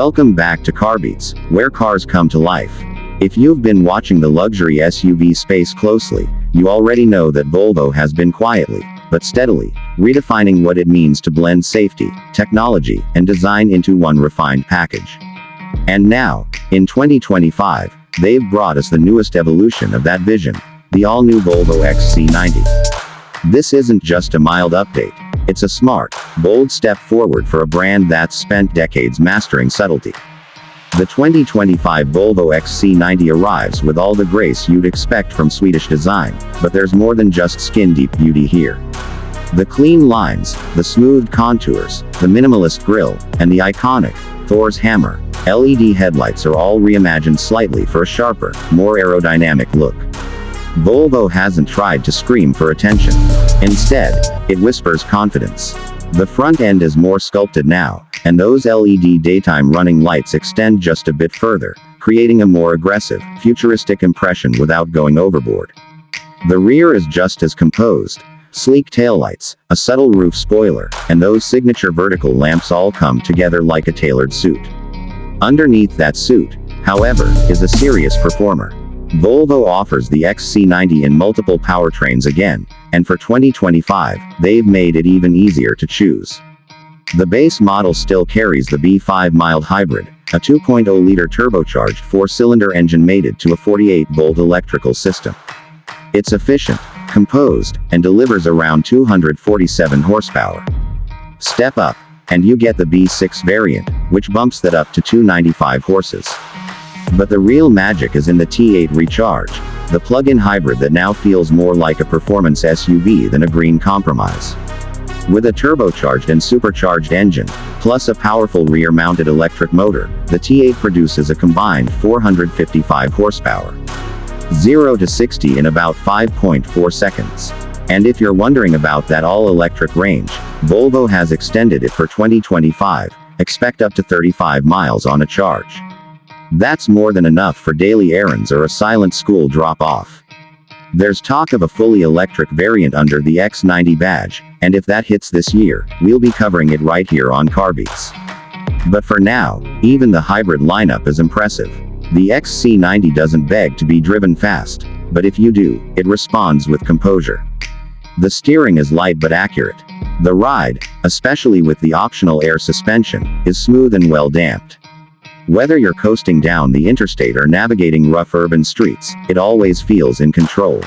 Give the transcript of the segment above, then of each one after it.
Welcome back to Carbeats, where cars come to life. If you've been watching the luxury SUV space closely, you already know that Volvo has been quietly, but steadily, redefining what it means to blend safety, technology, and design into one refined package. And now, in 2025, they've brought us the newest evolution of that vision, the all-new Volvo XC90. This isn't just a mild update, it's a smart, bold step forward for a brand that's spent decades mastering subtlety. The 2025 Volvo XC90 arrives with all the grace you'd expect from Swedish design, but there's more than just skin-deep beauty here. The clean lines, the smooth contours, the minimalist grille, and the iconic Thor's hammer LED headlights are all reimagined slightly for a sharper, more aerodynamic look. Volvo hasn't tried to scream for attention. Instead, it whispers confidence. The front end is more sculpted now, and those LED daytime running lights extend just a bit further, creating a more aggressive, futuristic impression without going overboard. The rear is just as composed. Sleek taillights, a subtle roof spoiler, and those signature vertical lamps all come together like a tailored suit. Underneath that suit, however, is a serious performer. Volvo offers the XC90 in multiple powertrains again, and for 2025, they've made it even easier to choose. The base model still carries the B5 mild hybrid, a 2.0-liter turbocharged four-cylinder engine mated to a 48-volt electrical system. It's efficient, composed, and delivers around 247 horsepower. Step up, and you get the B6 variant, which bumps that up to 295 horses. But the real magic is in the T8 Recharge, the plug-in hybrid that now feels more like a performance SUV than a green compromise. With a turbocharged and supercharged engine, plus a powerful rear-mounted electric motor, the T8 produces a combined 455 horsepower. 0 to 60 in about 5.4 seconds. And if you're wondering about that all-electric range, Volvo has extended it for 2025, expect up to 35 miles on a charge. That's more than enough for daily errands or a silent school drop-off. There's talk of a fully electric variant under the X90 badge, and if that hits this year, we'll be covering it right here on Carbeats. But for now, even the hybrid lineup is impressive. The XC90 doesn't beg to be driven fast, but if you do, it responds with composure. The steering is light but accurate. The ride, especially with the optional air suspension, is smooth and well damped. Whether you're coasting down the interstate or navigating rough urban streets, it always feels in control.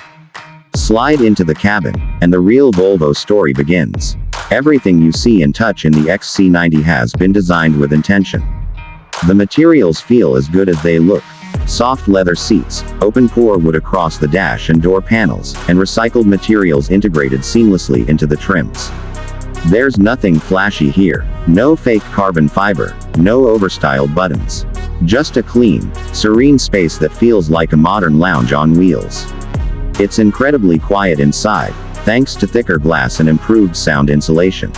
Slide into the cabin, and the real Volvo story begins. Everything you see and touch in the XC90 has been designed with intention. The materials feel as good as they look. Soft leather seats, open-pore wood across the dash and door panels, and recycled materials integrated seamlessly into the trims. There's nothing flashy here. No fake carbon fiber, no overstyled buttons. Just a clean, serene space that feels like a modern lounge on wheels. It's incredibly quiet inside, thanks to thicker glass and improved sound insulation.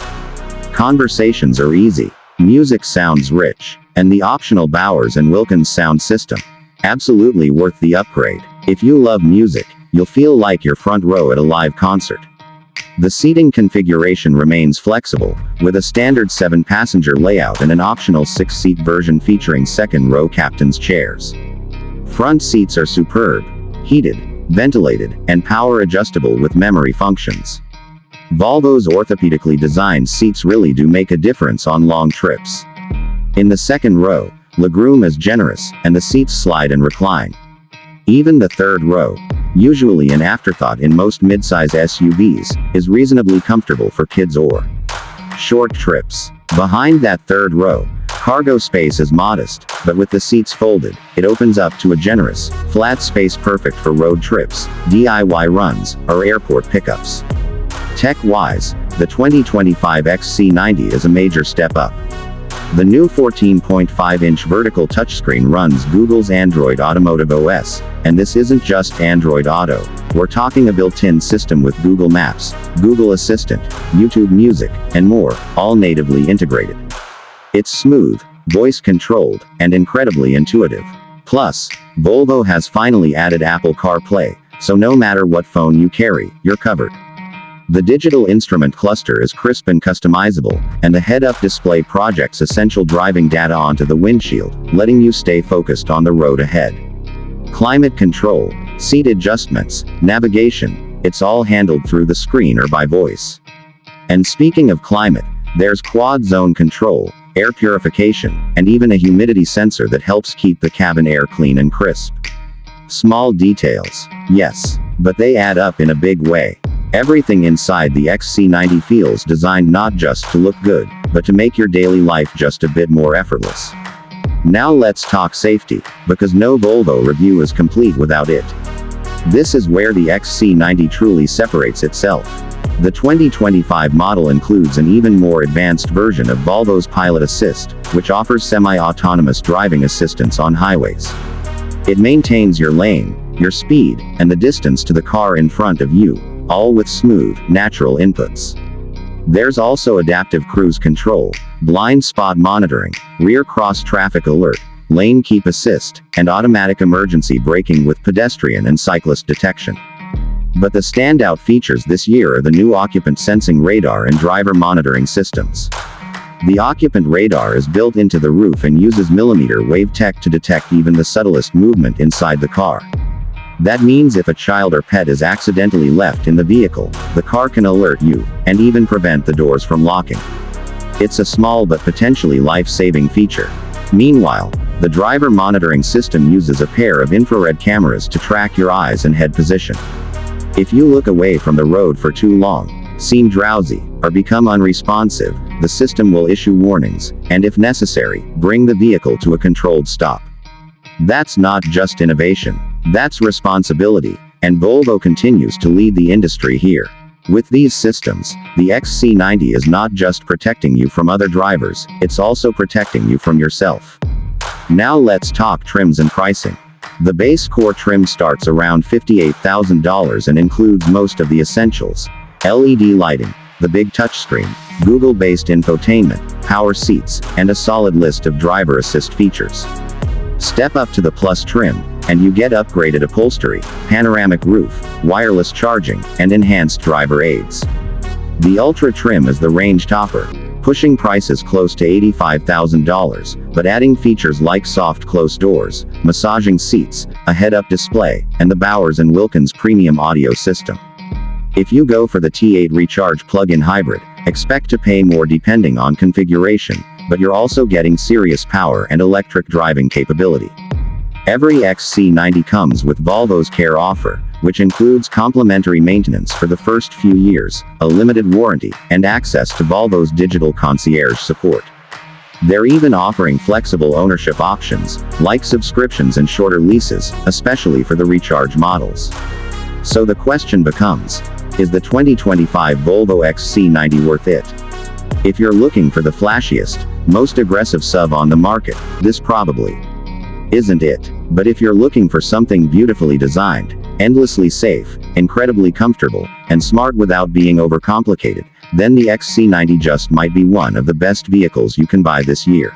Conversations are easy. Music sounds rich. And the optional Bowers & Wilkins sound system. Absolutely worth the upgrade. If you love music, you'll feel like you're front row at a live concert. The seating configuration remains flexible, with a standard 7-passenger layout and an optional 6-seat version featuring second-row captain's chairs. Front seats are superb, heated, ventilated, and power-adjustable with memory functions. Volvo's orthopedically designed seats really do make a difference on long trips. In the second row, legroom is generous, and the seats slide and recline. Even the third row, usually an afterthought in most midsize SUVs, is reasonably comfortable for kids or short trips. Behind that third row, cargo space is modest, but with the seats folded, it opens up to a generous, flat space perfect for road trips, DIY runs, or airport pickups. Tech-wise, the 2025 XC90 is a major step up. The new 14.5-inch vertical touchscreen runs Google's Android Automotive OS, and this isn't just Android Auto. We're talking a built-in system with Google Maps, Google Assistant, YouTube Music, and more, all natively integrated. It's smooth, voice-controlled, and incredibly intuitive. Plus, Volvo has finally added Apple CarPlay, so no matter what phone you carry, you're covered. The digital instrument cluster is crisp and customizable, and the head-up display projects essential driving data onto the windshield, letting you stay focused on the road ahead. Climate control, seat adjustments, navigation, it's all handled through the screen or by voice. And speaking of climate, there's quad zone control, air purification, and even a humidity sensor that helps keep the cabin air clean and crisp. Small details, yes, but they add up in a big way. Everything inside the XC90 feels designed not just to look good, but to make your daily life just a bit more effortless. Now let's talk safety, because no Volvo review is complete without it. This is where the XC90 truly separates itself. The 2025 model includes an even more advanced version of Volvo's Pilot Assist, which offers semi-autonomous driving assistance on highways. It maintains your lane, your speed, and the distance to the car in front of you, all with smooth, natural inputs. There's also adaptive cruise control, blind spot monitoring, rear cross traffic alert, lane keep assist, and automatic emergency braking with pedestrian and cyclist detection. But the standout features this year are the new occupant sensing radar and driver monitoring systems. The occupant radar is built into the roof and uses millimeter wave tech to detect even the subtlest movement inside the car. That means if a child or pet is accidentally left in the vehicle, the car can alert you, and even prevent the doors from locking. It's a small but potentially life-saving feature. Meanwhile, the driver monitoring system uses a pair of infrared cameras to track your eyes and head position. If you look away from the road for too long, seem drowsy, or become unresponsive, the system will issue warnings, and if necessary, bring the vehicle to a controlled stop. That's not just innovation, that's responsibility, and Volvo continues to lead the industry here. With these systems, the XC90 is not just protecting you from other drivers, it's also protecting you from yourself. Now let's talk trims and pricing. The base core trim starts around $58,000 and includes most of the essentials: LED lighting, the big touchscreen, Google-based infotainment, power seats, and a solid list of driver assist features. Step up to the Plus trim, and you get upgraded upholstery, panoramic roof, wireless charging, and enhanced driver aids. The Ultra trim is the range topper, pushing prices close to $85,000, but adding features like soft close doors, massaging seats, a head-up display, and the Bowers & Wilkins premium audio system. If you go for the T8 Recharge plug-in hybrid, expect to pay more depending on configuration, but you're also getting serious power and electric driving capability. Every XC90 comes with Volvo's Care offer, which includes complimentary maintenance for the first few years, a limited warranty, and access to Volvo's digital concierge support. They're even offering flexible ownership options, like subscriptions and shorter leases, especially for the Recharge models. So the question becomes, is the 2025 Volvo XC90 worth it? If you're looking for the flashiest, most aggressive SUV on the market, this probably isn't it. But if you're looking for something beautifully designed, endlessly safe, incredibly comfortable, and smart without being overcomplicated, then the XC90 just might be one of the best vehicles you can buy this year.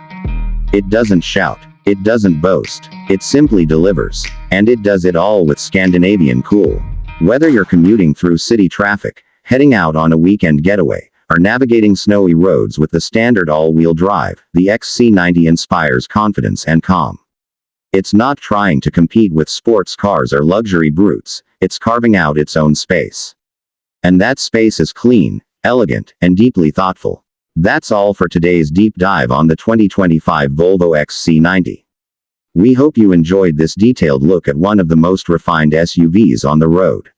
It doesn't shout, it doesn't boast, it simply delivers, and it does it all with Scandinavian cool. Whether you're commuting through city traffic, heading out on a weekend getaway, or navigating snowy roads with the standard all-wheel drive, the XC90 inspires confidence and calm. It's not trying to compete with sports cars or luxury brutes, it's carving out its own space. And that space is clean, elegant, and deeply thoughtful. That's all for today's deep dive on the 2025 Volvo XC90. We hope you enjoyed this detailed look at one of the most refined SUVs on the road.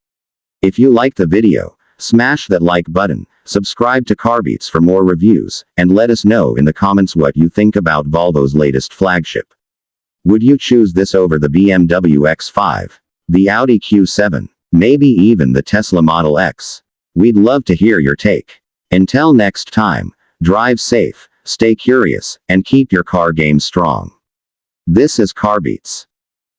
If you liked the video, smash that like button, subscribe to Carbeats for more reviews, and let us know in the comments what you think about Volvo's latest flagship. Would you choose this over the BMW X5, the Audi Q7, maybe even the Tesla Model X? We'd love to hear your take. Until next time, drive safe, stay curious, and keep your car game strong. This is Carbeats.